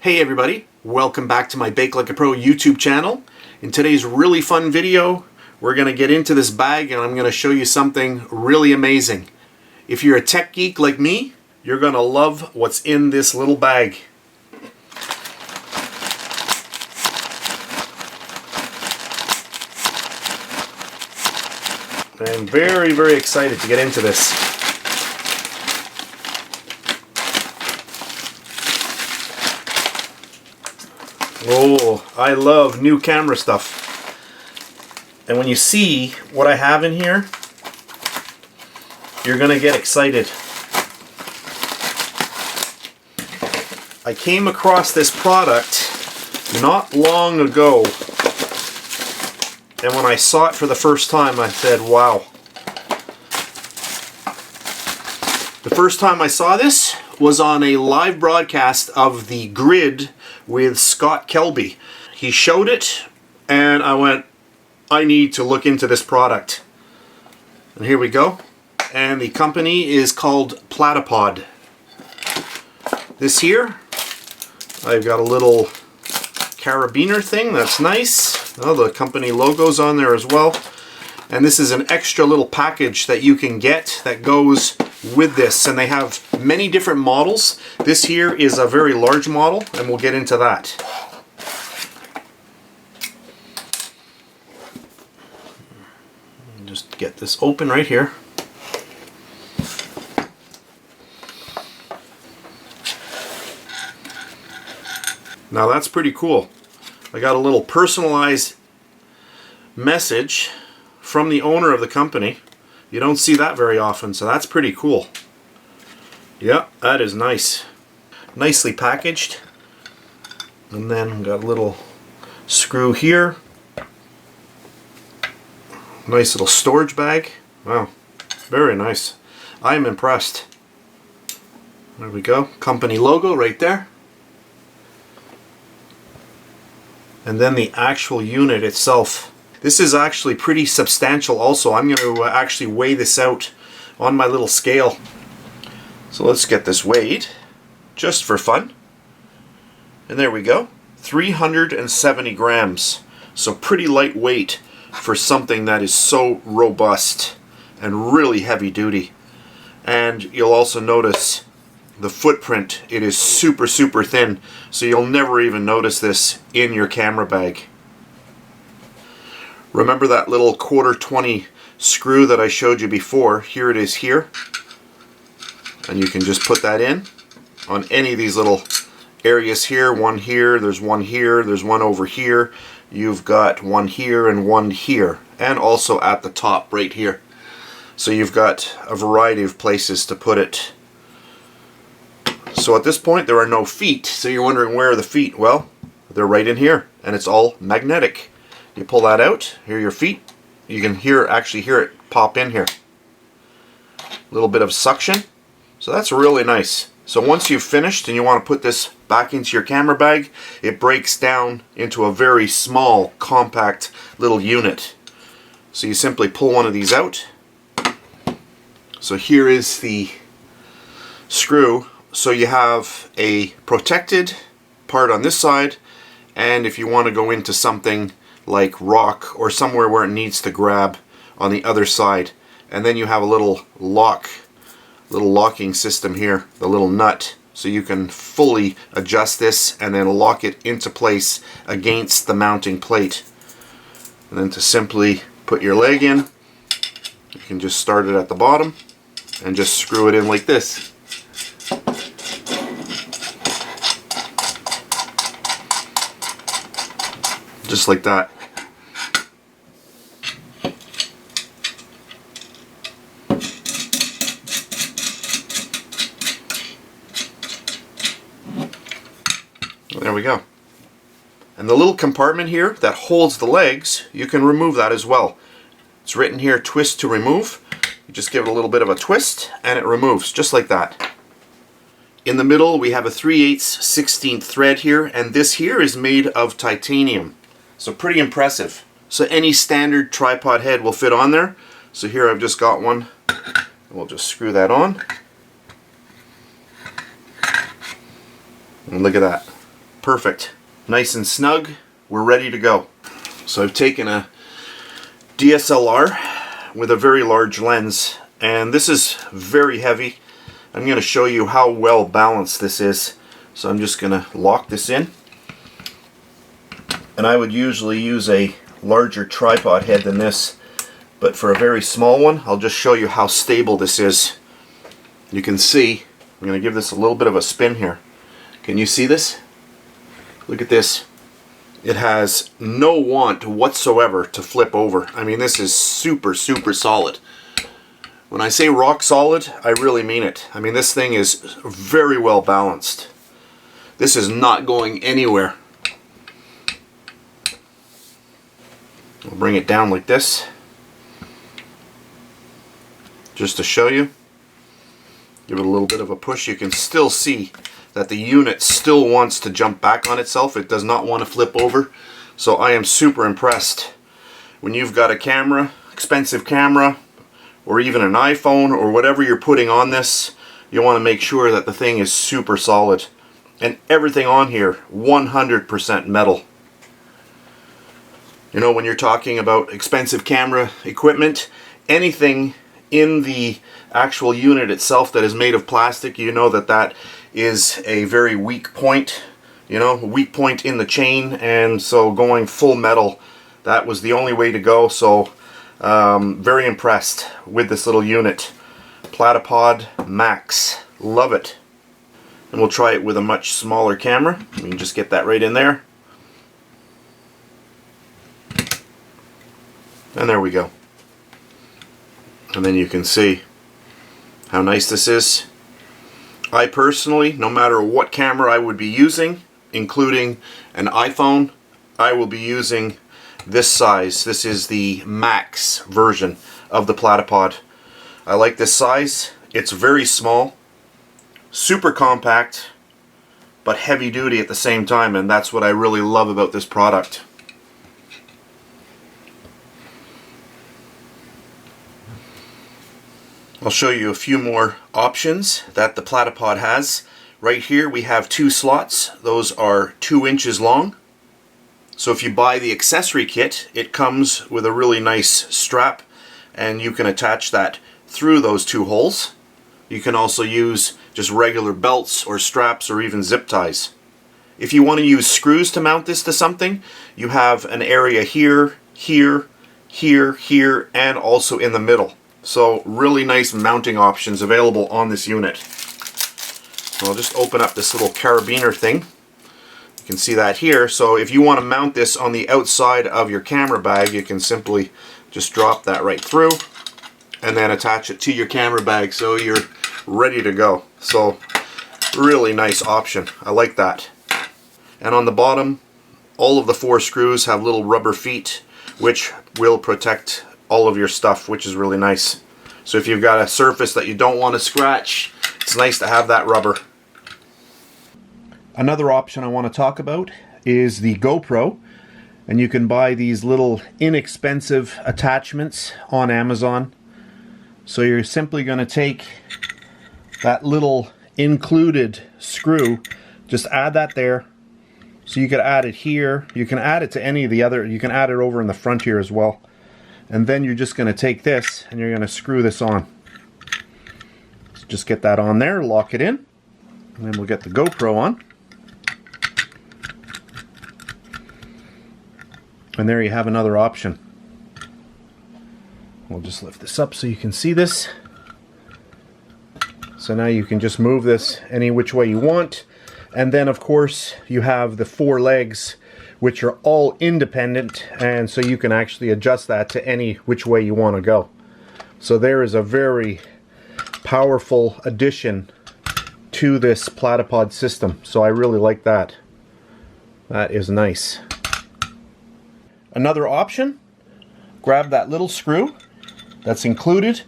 Hey everybody, welcome back to my Bake Like a Pro YouTube channel. In today's really fun video, we're going to get into this bag and I'm going to show you something really amazing. If you're a tech geek like me, you're going to love what's in this little bag. I'm very, very excited to get into this. Oh, I love new camera stuff. And when you see what I have in here, you're going to get excited. I came across this product not long ago, and when I saw it for the first time, I said, wow. The first time I saw this was on a live broadcast of The Grid with Scott Kelby. He showed it, and I went, I need to look into this product. And here we go. And the company is called Platypod. This here, I've got a little carabiner thing, that's nice. Oh, the company logo's on there as well. And this is an extra little package that you can get that goes with this. And they have many different models. This here is a very large model, and we'll get into that. Just get this open right here. Now that's pretty cool. I got a little personalized message from the owner of the company. You don't see that very often, so that's pretty cool. Yeah, that is nice. Nicely packaged. And then got a little screw here. Nice little storage bag. Wow, very nice. I'm impressed. There we go. Company logo right there. And then the actual unit itself. This is actually pretty substantial also. I'm going to actually weigh this out on my little scale. So let's get this weighed, just for fun. And there we go. 370 grams. So pretty lightweight for something that is so robust and really heavy duty. And you'll also notice the footprint. It is super, super thin. So you'll never even notice this in your camera bag. Remember that little 1/4 screw that I showed you before? Here it is here. And you can just put that in on any of these little areas here. One here, there's one here, there's one over here. You've got one here and one here. And also at the top right here. So you've got a variety of places to put it. So at this point there are no feet. So you're wondering where are the feet? Well, they're right in here. And it's all magnetic. You pull that out, here are your feet. You can actually hear it pop in here. A little bit of suction. So that's really nice. So once you've finished and you want to put this back into your camera bag, it breaks down into a very small, compact little unit. So you simply pull one of these out. So here is the screw. So you have a protected part on this side, and if you want to go into something like rock or somewhere where it needs to grab on the other side, and then you have a little locking system here, the little nut, so you can fully adjust this and then lock it into place against the mounting plate. And then to simply put your leg in, you can just start it at the bottom and just screw it in like this. Just like that. There we go. And the little compartment here that holds the legs, you can remove that as well. It's written here, twist to remove. You just give it a little bit of a twist and it removes, just like that. In the middle we have a 3/8 16th thread here, and this here is made of titanium. So pretty impressive. So any standard tripod head will fit on there. So here I've just got one. We'll just screw that on. And look at that. Perfect. Nice and snug. We're ready to go. So I've taken a DSLR with a very large lens, and this is very heavy. I'm going to show you how well balanced this is. So I'm just going to lock this in. And I would usually use a larger tripod head than this, but for a very small one, I'll just show you how stable this is. You can see, I'm going to give this a little bit of a spin here. Can you see this? Look at this. It has no want whatsoever to flip over. I mean, this is super, super solid. When I say rock solid, I really mean it. I mean, this thing is very well balanced. This is not going anywhere. I'll bring it down like this, just to show you. Give it a little bit of a push. You can still see that the unit still wants to jump back on itself. It does not want to flip over. So I am super impressed. When you've got a camera, expensive camera, or even an iPhone, or whatever you're putting on this, you want to make sure that the thing is super solid. And everything on here, 100% metal. You know, when you're talking about expensive camera equipment, anything in the actual unit itself that is made of plastic, you know that that is a very weak point, you know, a weak point in the chain, and so going full metal, that was the only way to go. So very impressed with this little unit. Platypod MAX, love it. And we'll try it with a much smaller camera. We can just get that right in there. And there we go. And then you can see how nice this is. I personally, no matter what camera I would be using, including an iPhone, I will be using this size. This is the Max version of the Platypod. I like this size. It's very small, super compact, but heavy duty at the same time, and that's what I really love about this product. I'll show you a few more options that the Platypod has. Right here we have 2 slots. Those are 2 inches long. So if you buy the accessory kit, it comes with a really nice strap, and you can attach that through those 2 holes. You can also use just regular belts or straps or even zip ties. If you want to use screws to mount this to something, you have an area here, here, here, here, and also in the middle. So really nice mounting options available on this unit. So I'll just open up this little carabiner thing. You can see that here. So if you want to mount this on the outside of your camera bag, you can simply just drop that right through and then attach it to your camera bag so you're ready to go. So really nice option. I like that. And on the bottom, all of the 4 screws have little rubber feet which will protect all of your stuff, which is really nice. So if you've got a surface that you don't want to scratch, it's nice to have that rubber. Another option I want to talk about is the GoPro, and you can buy these little inexpensive attachments on Amazon. So you're simply going to take that little included screw, just add that there. So you could add it here, you can add it to any of the other, you can add it over in the front here as well. And then you're just going to take this and you're going to screw this on. So just get that on there, lock it in, and then we'll get the GoPro on. And there you have another option. We'll just lift this up so you can see this. So now you can just move this any which way you want. And then of course you have the 4 legs, which are all independent, and so you can actually adjust that to any which way you want to go. So there is a very powerful addition to this Platypod system. So I really like that. That is nice. Another option, grab that little screw that's included,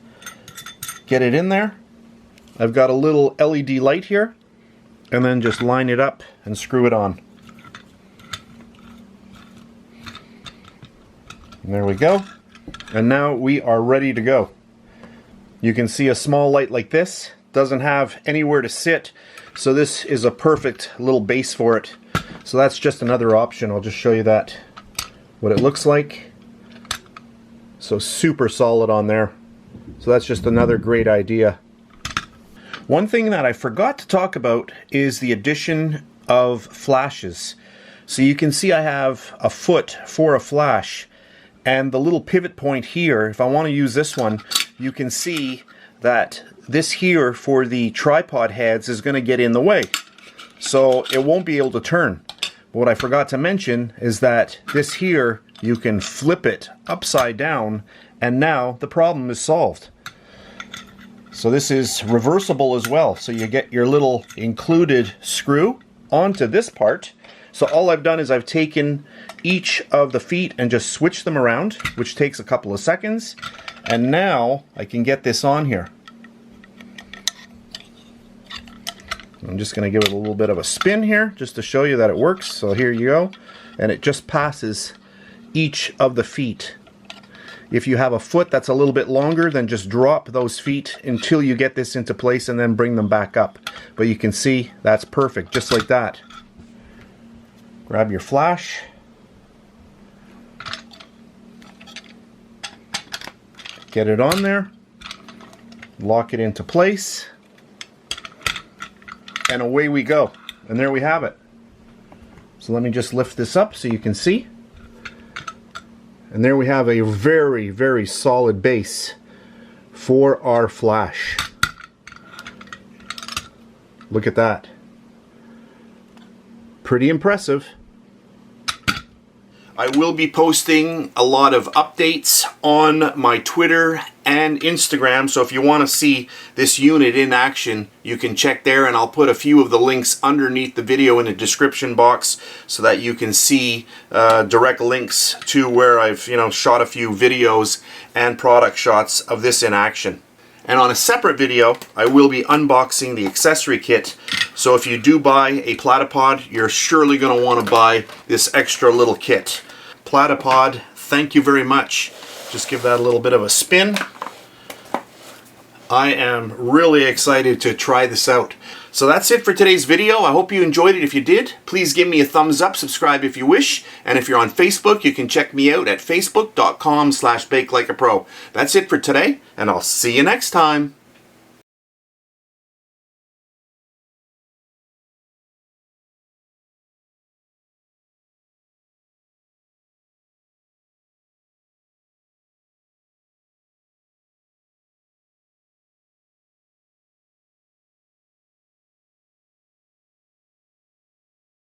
get it in there. I've got a little LED light here, and then just line it up and screw it on. And there we go. And now we are ready to go. You can see a small light like this doesn't have anywhere to sit, so this is a perfect little base for it. So that's just another option. I'll just show you that, what it looks like. So super solid on there. So that's just another great idea. One thing that I forgot to talk about is the addition of flashes. So you can see I have a foot for a flash, and the little pivot point here, if I want to use this one, you can see that this here for the tripod heads is going to get in the way. So it won't be able to turn. But what I forgot to mention is that this here, you can flip it upside down, and now the problem is solved. So this is reversible as well. So you get your little included screw onto this part. So all I've done is I've taken each of the feet and just switched them around, which takes a couple of seconds. And now I can get this on here. I'm just going to give it a little bit of a spin here just to show you that it works. So here you go. And it just passes each of the feet. If you have a foot that's a little bit longer, then just drop those feet until you get this into place and then bring them back up. But you can see that's perfect, just like that. Grab your flash. Get it on there. Lock it into place. And away we go. And there we have it. So let me just lift this up so you can see. And there we have a very, very solid base for our flash. Look at that. Pretty impressive. I will be posting a lot of updates on my Twitter and Instagram, so if you want to see this unit in action, you can check there, and I'll put a few of the links underneath the video in the description box so that you can see direct links to where I've shot a few videos and product shots of this in action. And on a separate video, I will be unboxing the accessory kit. So if you do buy a Platypod, you're surely going to want to buy this extra little kit. Platypod, thank you very much. Just give that a little bit of a spin. I am really excited to try this out. So that's it for today's video. I hope you enjoyed it. If you did, please give me a thumbs up, subscribe if you wish, and if you're on Facebook, you can check me out at facebook.com/bakelikeapro. That's it for today, and I'll see you next time.